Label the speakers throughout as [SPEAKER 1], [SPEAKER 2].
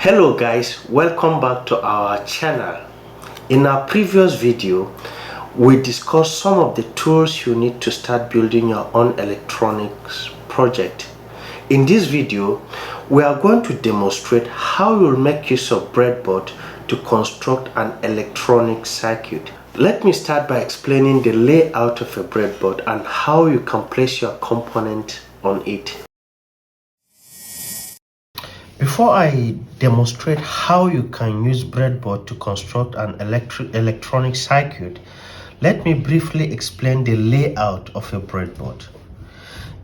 [SPEAKER 1] Hello guys, welcome back to our channel. In our previous video, we discussed some of the tools you need to start building your own electronics project. In this video, we are going to demonstrate how you'll make use of breadboard to construct an electronic circuit. Let me start by explaining the layout of a breadboard and how you can place your component on it. Before I demonstrate how you can use breadboard to construct an electronic circuit, let me briefly explain the layout of a breadboard.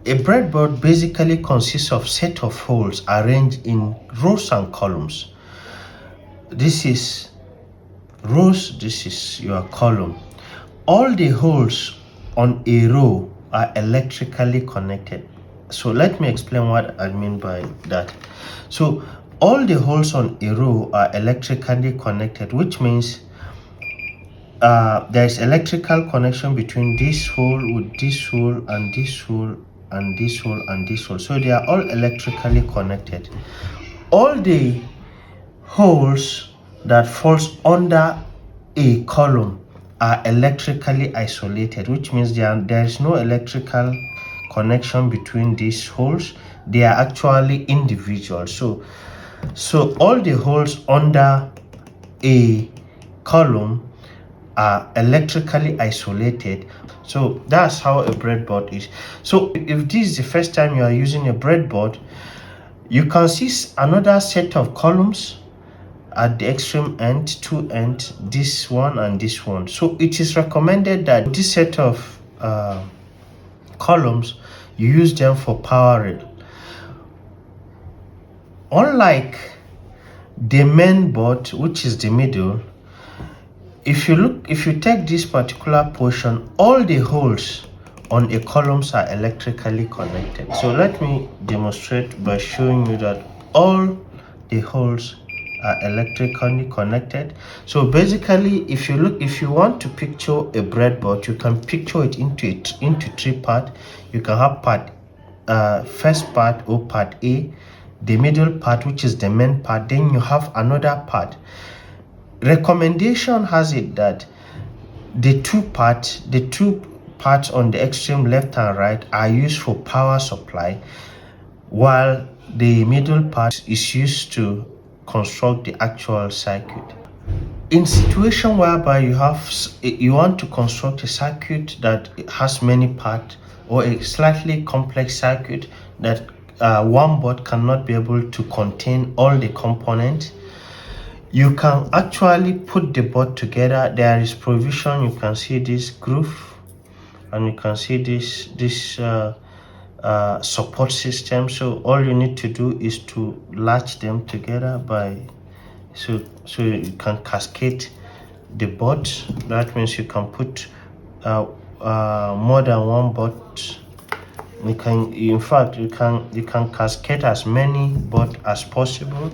[SPEAKER 1] A breadboard basically consists of a set of holes arranged in rows and columns. This is rows, this is your column. All the holes on a row are electrically connected. So let me explain what I mean by that. So all the holes on a row are electrically connected, which means there is electrical connection between this hole with this hole and this hole and this hole and this hole. So they are all electrically connected. All the holes that falls under a column are electrically isolated, which means there is no electrical connection between these holes. They are actually individual. So all the holes under a column are electrically isolated. So that's how a breadboard is. So if this is the first time you are using a breadboard, you can see another set of columns at the extreme end, two ends, this one and this one. So it is recommended that this set of columns, you use them for power rail. Unlike the main board, which is the middle, if you take this particular portion, all the holes on a columns are electrically connected. So let me demonstrate by showing you that all the holes are electrically connected. So basically, if you want to picture a breadboard, you can picture it into three parts. You can have first part or part A, the middle part, which is the main part, then you have another part. Recommendation has it that the two parts on the extreme left and right are used for power supply, while the middle part is used to construct the actual circuit. In situation whereby you want to construct a circuit that has many parts, or a slightly complex circuit that one board cannot be able to contain all the components, you can actually put the board together. There is provision. You can see this groove and you can see this support system. So all you need to do is to latch them together so you can cascade the board. That means you can put more than one board. You can cascade as many boards as possible.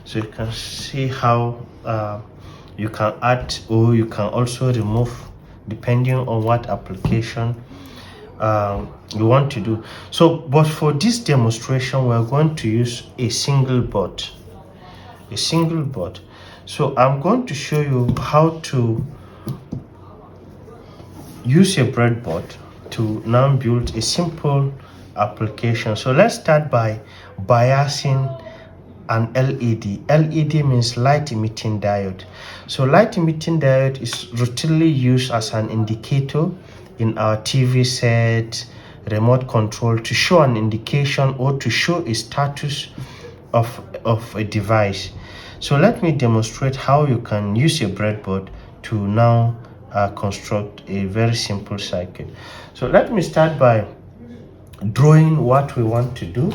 [SPEAKER 1] So you can see how you can add, or you can also remove, depending on what application you want to do. So but for this demonstration, we're going to use a single board. So I'm going to show you how to use a breadboard to now build a simple application. So let's start by biasing an LED. LED means light emitting diode. So light emitting diode is routinely used as an indicator in our TV set, remote control, to show an indication or to show a status of a device. So let me demonstrate how you can use a breadboard to now construct a very simple circuit. So let me start by drawing what we want to do.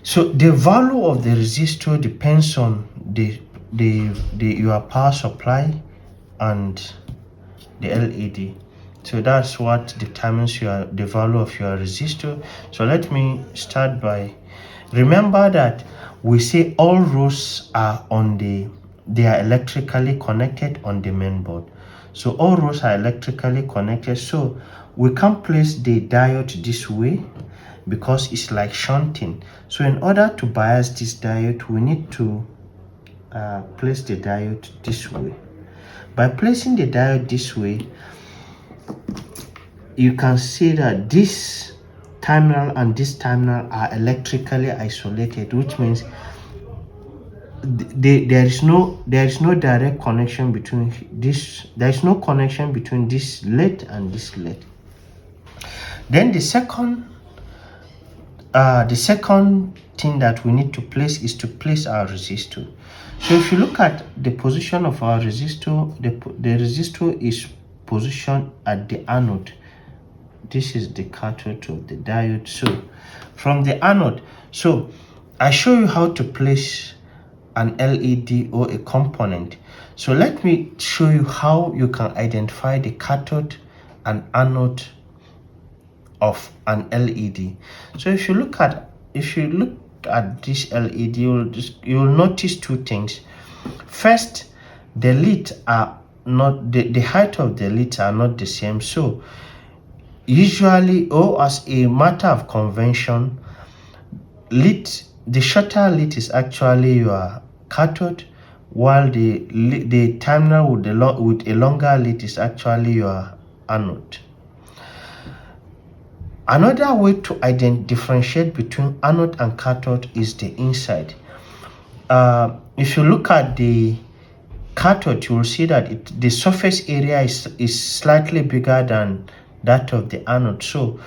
[SPEAKER 1] So the value of the resistor depends on your power supply and the LED. So that's what determines the value of your resistor. So let me start by, remember that we say all rows are they are electrically connected on the main board. So all rows are electrically connected. So we can place the diode this way because it's like shunting. So in order to bias this diode, we need to place the diode this way. By placing the diode this way, you can see that this terminal and this terminal are electrically isolated, which means there is no direct connection between this. There is no connection between this LED and this LED. Then the second thing that we need to place is to place our resistor. So if you look at the position of our resistor, the resistor is positioned at the anode. This is the cathode of the diode. So from the anode, so I show you how to place an LED or a component. So let me show you how you can identify the cathode and anode of an LED. So if you look at this LED, you'll notice two things. First, the leads are not the height of the leads are not the same. So usually, or as a matter of convention, the shorter lead is actually your cathode, while the terminal with a longer lead is actually your anode. Another way to differentiate between anode and cathode is the inside. If you look at the cathode, you will see that the surface area is slightly bigger than that of the anode. So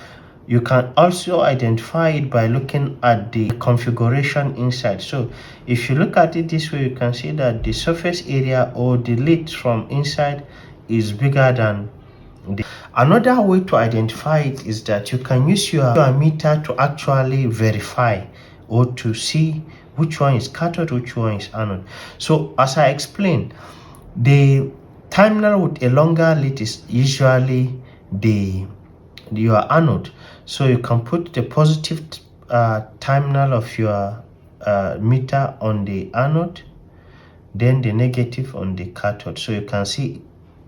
[SPEAKER 1] you can also identify it by looking at the configuration inside. So if you look at it this way, you can see that the surface area or the lead from inside is bigger than the. Another way to identify it is that you can use your meter to actually verify or to see which one is cathode, which one is anode. So as I explained, the terminal with a longer lead is usually your anode. So you can put the positive terminal of your meter on the anode, then the negative on the cathode. So you can see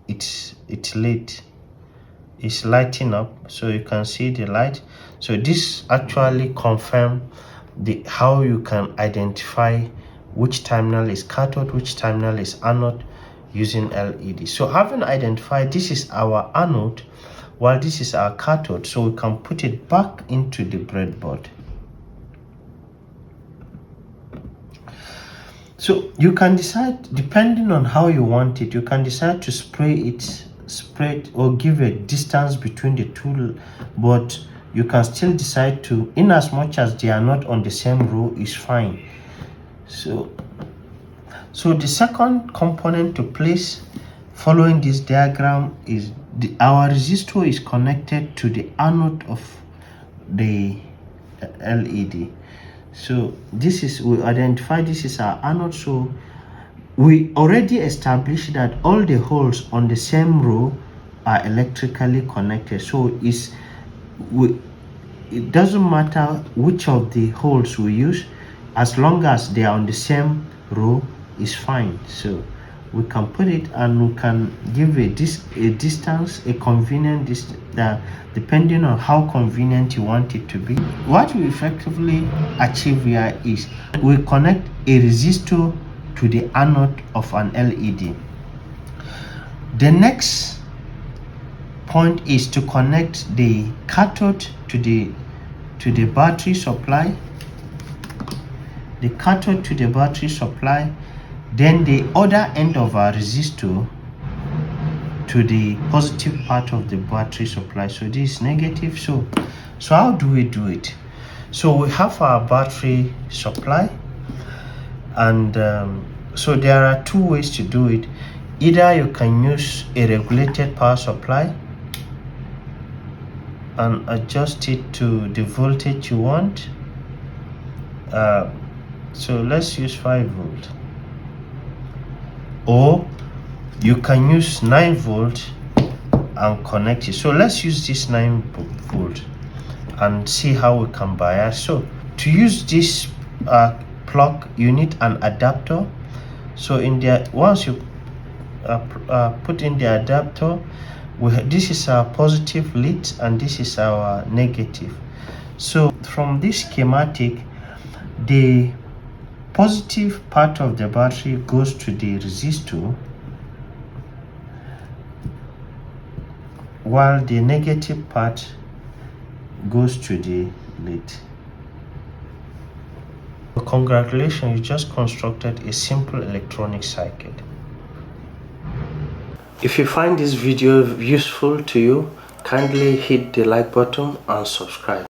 [SPEAKER 1] it's lit. It's lighting up, so you can see the light. So this actually confirms how you can identify which terminal is cathode, which terminal is anode using LED. So having identified this is our anode while this is our cathode, so we can put it back into the breadboard. So you can decide, depending on how you want it, you can decide to spread or give a distance between the two, but you can still decide to, in as much as they are not on the same row, is fine. So the second component to place following this diagram is our resistor is connected to the anode of the LED. So we identify this is our anode. So we already established that all the holes on the same row are electrically connected. So it doesn't matter which of the holes we use, as long as they are on the same row is fine. So we can put it and we can give a distance, a convenient distance, depending on how convenient you want it to be. What we effectively achieve here is we connect a resistor to the anode of an LED. The next point is to connect the cathode to the battery supply. The cathode to the battery supply, then the other end of our resistor to the positive part of the battery supply. So this is negative. So how do we do it? So we have our battery supply, and so there are two ways to do it. Either you can use a regulated power supply and adjust it to the voltage you want, So let's use 5 volt, or you can use 9 volt and connect it. So let's use this 9 volt and see how we can bias. So to use this plug, you need an adapter. So in there, once you put in the adapter, this is our positive lead and this is our negative. So from this schematic, the positive part of the battery goes to the resistor, while the negative part goes to the lead. Congratulations, you just constructed a simple electronic circuit. If you find this video useful to you, kindly hit the like button and subscribe.